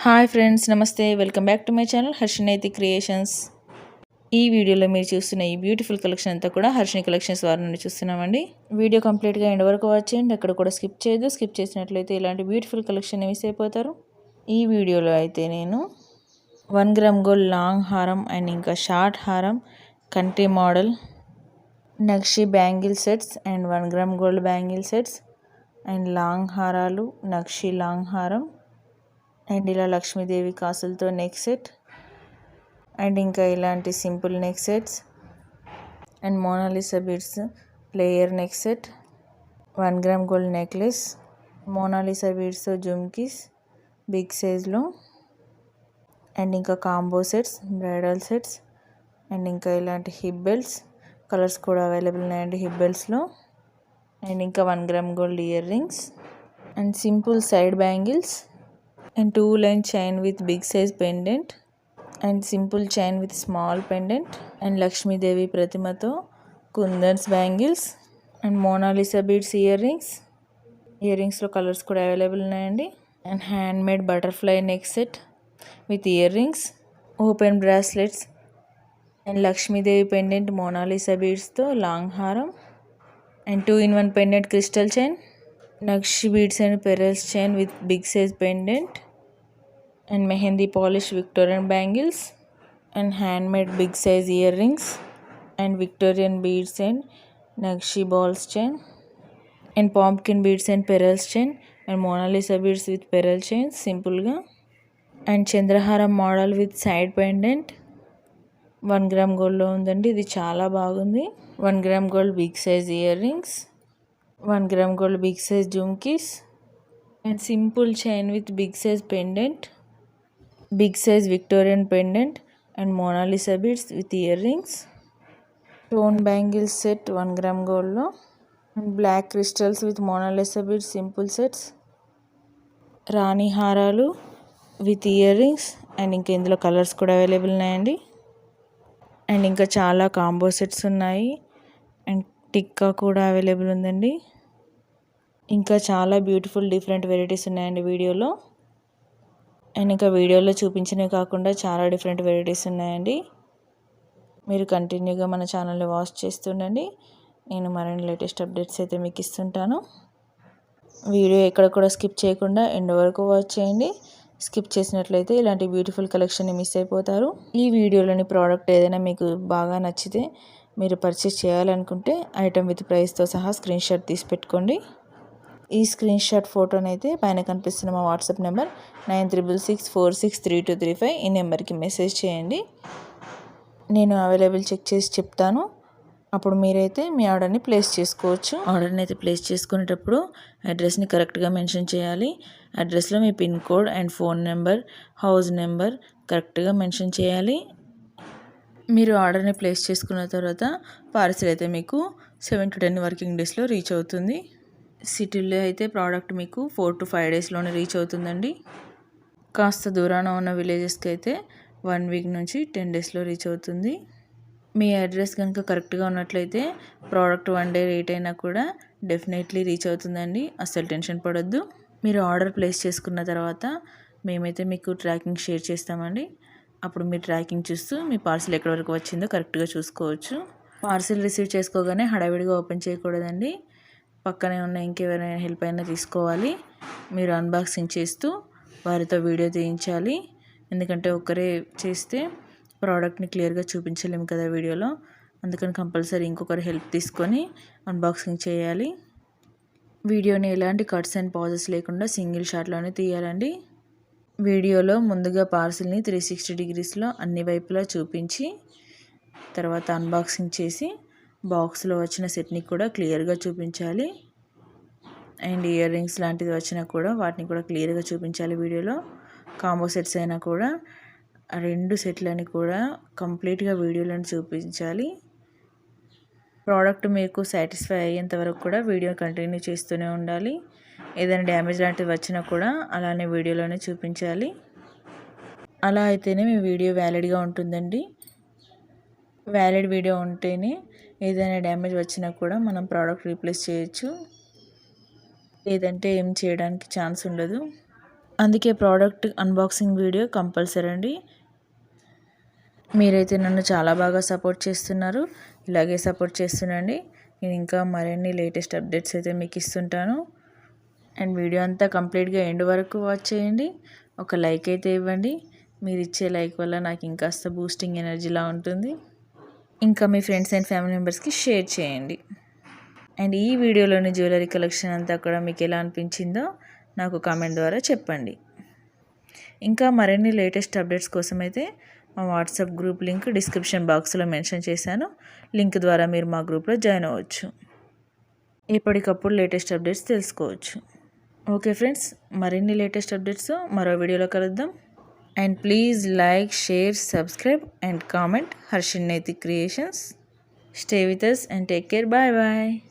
Hi friends, నమస్తే. Welcome back to my channel Harshini Naitik creations. ఈ వీడియోలో మీరు చూస్తున్న ఈ బ్యూటిఫుల్ కలెక్షన్ అంతా కూడా హర్షిని కలెక్షన్స్ వారి నుండి చూస్తున్నామండి. వీడియో కంప్లీట్గా ఎండ్ వరకు వాచ్ చేయండి. ఎక్కడ కూడా స్కిప్ చేయదు. స్కిప్ చేసినట్లయితే ఇలాంటి బ్యూటిఫుల్ కలెక్షన్ మిస్ అయిపోతారు. ఈ వీడియోలో అయితే నేను 1 గ్రామ్ గోల్డ్ లాంగ్ హారం అండ్ ఇంకా షార్ట్ హారం, కంట్రీ మోడల్, నక్షి bangle sets and 1 gram gold bangle sets and long హారాలు, నక్షి లాంగ్ హారం అండ్ ఇలా లక్ష్మీదేవి కాసులతో నెక్ సెట్ అండ్ ఇంకా ఇలాంటి simple neck sets and Mona Lisa beads layer neck set, 1 gram gold necklace, Mona Lisa beads jhumkis big సైజ్లో and ఇంకా combo sets, bridal sets and ఇంకా ఇలాంటి హిప్ బెల్ట్స్ కలర్స్ కూడా అవైలబుల్ ఉన్నాయండి హిప్ బెల్ట్స్లో అండ్ ఇంకా 1 gram gold ear rings and simple side bangles and 2-line chain with big size pendant and simple chain with small pendant and Lakshmi Devi Pratimato kundans bangles and Mona Lisa beads earrings lo colors kuda available unnayandi and handmade butterfly neck set with earrings, open bracelets and Lakshmi Devi pendant Mona Lisa beads tho long haram and 2-in-1 pendant crystal chain, Nakshi beads and pearls chain with big size pendant and mehendi polish Victorian bangles and handmade big size earrings and Victorian beads and Nakshi balls chain and pumpkin beads and pearls chain and Mona Lisa beads with pearl chains simple ga and Chandraharam model with side pendant 1 gram gold లో ఉందండి. ఇది చాలా బాగుంది. 1 gram gold big size ear rings, 1 gram gold big size jhumkis and simple chain with big size pendant, big size Victorian pendant and Mona Lisa beads with earrings, stone bangles set 1 gram gold lo and black crystals with Mona Lisa beads simple sets, రాణి హారాలు with earrings and ఇంకా ఇందులో colours కూడా available ఉన్నాయండి and ఇంకా చాలా combo sets ఉన్నాయి and tikka కూడా available ఉందండి. ఇంకా చాలా బ్యూటిఫుల్ డిఫరెంట్ వెరైటీస్ ఉన్నాయండి వీడియోలో అండ్ ఇంకా వీడియోలో చూపించినవి కాకుండా చాలా డిఫరెంట్ వెరైటీస్ ఉన్నాయండి. మీరు కంటిన్యూగా మన ఛానల్ని వాచ్ చేస్తుండండి. నేను మరిన్ని లేటెస్ట్ అప్డేట్స్ అయితే మీకు ఇస్తుంటాను. వీడియో ఎక్కడ కూడా స్కిప్ చేయకుండా ఎండ్ వరకు వాచ్ చేయండి. స్కిప్ చేసినట్లయితే ఇలాంటి బ్యూటిఫుల్ కలెక్షన్ని మిస్ అయిపోతారు. ఈ వీడియోలోని ప్రోడక్ట్ ఏదైనా మీకు బాగా నచ్చితే మీరు పర్చేస్ చేయాలనుకుంటే ఐటమ్ విత్ ప్రైస్తో సహా స్క్రీన్ షాట్ తీసి పెట్టుకోండి. ఈ స్క్రీన్ షాట్ ఫోటోని అయితే పైన కనిపిస్తున్న మా వాట్సాప్ నెంబర్ 9664632235 ఈ నెంబర్కి మెసేజ్ చేయండి. నేను అవైలబుల్ చెక్ చేసి చెప్తాను. అప్పుడు మీరైతే మీ ఆర్డర్ని ప్లేస్ చేసుకోవచ్చు. ఆర్డర్ని అయితే ప్లేస్ చేసుకునేటప్పుడు అడ్రస్ని కరెక్ట్గా మెన్షన్ చేయాలి. అడ్రస్లో మీ pin code and phone number, house number కరెక్ట్గా మెన్షన్ చేయాలి. మీరు ఆర్డర్ని ప్లేస్ చేసుకున్న తర్వాత పార్సిల్ అయితే మీకు 7 to 10 వర్కింగ్ డేస్లో రీచ్ అవుతుంది. సిటీలో అయితే ప్రోడక్ట్ మీకు 4 to 5 డేస్లోనే రీచ్ అవుతుందండి. కాస్త దూరాన ఉన్న విలేజెస్కి అయితే 1 వీక్ నుంచి 10 డేస్లో రీచ్ అవుతుంది. మీ అడ్రస్ కనుక కరెక్ట్గా ఉన్నట్లయితే ప్రోడక్ట్ 1 డే లేట్ అయినా కూడా డెఫినెట్లీ రీచ్ అవుతుందండి. అస్సలు టెన్షన్ పడొద్దు. మీరు ఆర్డర్ ప్లేస్ చేసుకున్న తర్వాత మేమైతే మీకు ట్రాకింగ్ షేర్ చేస్తామండి. అప్పుడు మీరు ట్రాకింగ్ చూస్తూ మీ పార్సిల్ ఎక్కడి వరకు వచ్చిందో కరెక్ట్గా చూసుకోవచ్చు. పార్సిల్ రిసీవ్ చేసుకోగానే హడావిడిగా ఓపెన్ చేయకూడదండి. పక్కనే ఉన్న ఇంకెవరైనా హెల్ప్ అయినా తీసుకోవాలి. మీరు అన్బాక్సింగ్ చేస్తూ వారితో వీడియో తీయించాలి. ఎందుకంటే ఒక్కరే చేస్తే ప్రోడక్ట్ని క్లియర్గా చూపించలేము కదా వీడియోలో. అందుకని కంపల్సరీ ఇంకొకరు హెల్ప్ తీసుకొని అన్బాక్సింగ్ చేయాలి. వీడియోని ఎలాంటి కట్స్ అండ్ పాజెస్ లేకుండా సింగిల్ షాట్లోనే తీయాలండి. వీడియోలో ముందుగా పార్సిల్ని 360 degreesలో అన్ని వైపులా చూపించి తర్వాత అన్బాక్సింగ్ చేసి బాక్స్లో వచ్చిన సెట్ని కూడా క్లియర్గా చూపించాలి. అండ్ ఇయర్ రింగ్స్ లాంటిది వచ్చినా కూడా వాటిని కూడా క్లియర్గా చూపించాలి. వీడియోలో కాంబో సెట్స్ అయినా కూడా 2 సెట్లని కూడా కంప్లీట్గా వీడియోలను చూపించాలి. ప్రోడక్ట్ మీకు సాటిస్ఫై అయ్యేంత వరకు కూడా వీడియో కంటిన్యూ చేస్తూనే ఉండాలి. ఏదైనా డ్యామేజ్ లాంటివి వచ్చినా కూడా అలానే వీడియోలోనే చూపించాలి. అలా అయితేనే మీ వీడియో వ్యాలిడ్గా ఉంటుందండి. వ్యాలిడ్ వీడియో ఉంటేనే ఏదైనా డ్యామేజ్ వచ్చినా కూడా మనం ప్రోడక్ట్ రీప్లేస్ చేయొచ్చు. లేదంటే ఏం చేయడానికి ఛాన్స్ ఉండదు. అందుకే ప్రోడక్ట్ అన్బాక్సింగ్ వీడియో కంపల్సరీ అండి. మీరైతే నన్ను చాలా బాగా సపోర్ట్ చేస్తున్నారు, ఇలాగే సపోర్ట్ చేస్తుండండి. నేను ఇంకా మరిన్ని లేటెస్ట్ అప్డేట్స్ అయితే మీకు ఇస్తుంటాను. అండ్ వీడియో అంతా కంప్లీట్గా ఎండ్ వరకు వాచ్ చేయండి. ఒక లైక్ అయితే ఇవ్వండి. మీరు ఇచ్చే లైక్ వల్ల నాకు ఇంకాస్త బూస్టింగ్ ఎనర్జీలా ఉంటుంది. ఇంకా మీ ఫ్రెండ్స్ అండ్ ఫ్యామిలీ మెంబర్స్కి షేర్ చేయండి. అండ్ ఈ వీడియోలోని జ్యువెలరీ కలెక్షన్ అంతా కూడా మీకు ఎలా అనిపించిందో నాకు కామెంట్ ద్వారా చెప్పండి. ఇంకా మరిన్ని లేటెస్ట్ అప్డేట్స్ కోసం అయితే మా వాట్సాప్ గ్రూప్ లింక్ డిస్క్రిప్షన్ బాక్స్లో మెన్షన్ చేశాను. లింక్ ద్వారా మీరు మా గ్రూప్లో జాయిన్ అవ్వచ్చు. ఎప్పటికప్పుడు లేటెస్ట్ అప్డేట్స్ తెలుసుకోవచ్చు. ఓకే ఫ్రెండ్స్, మరిన్ని లేటెస్ట్ అప్డేట్స్ మరో వీడియోలో కలుద్దాం. And please like, share, subscribe and comment Harshini Naitik creations. Stay with us and take care. Bye bye.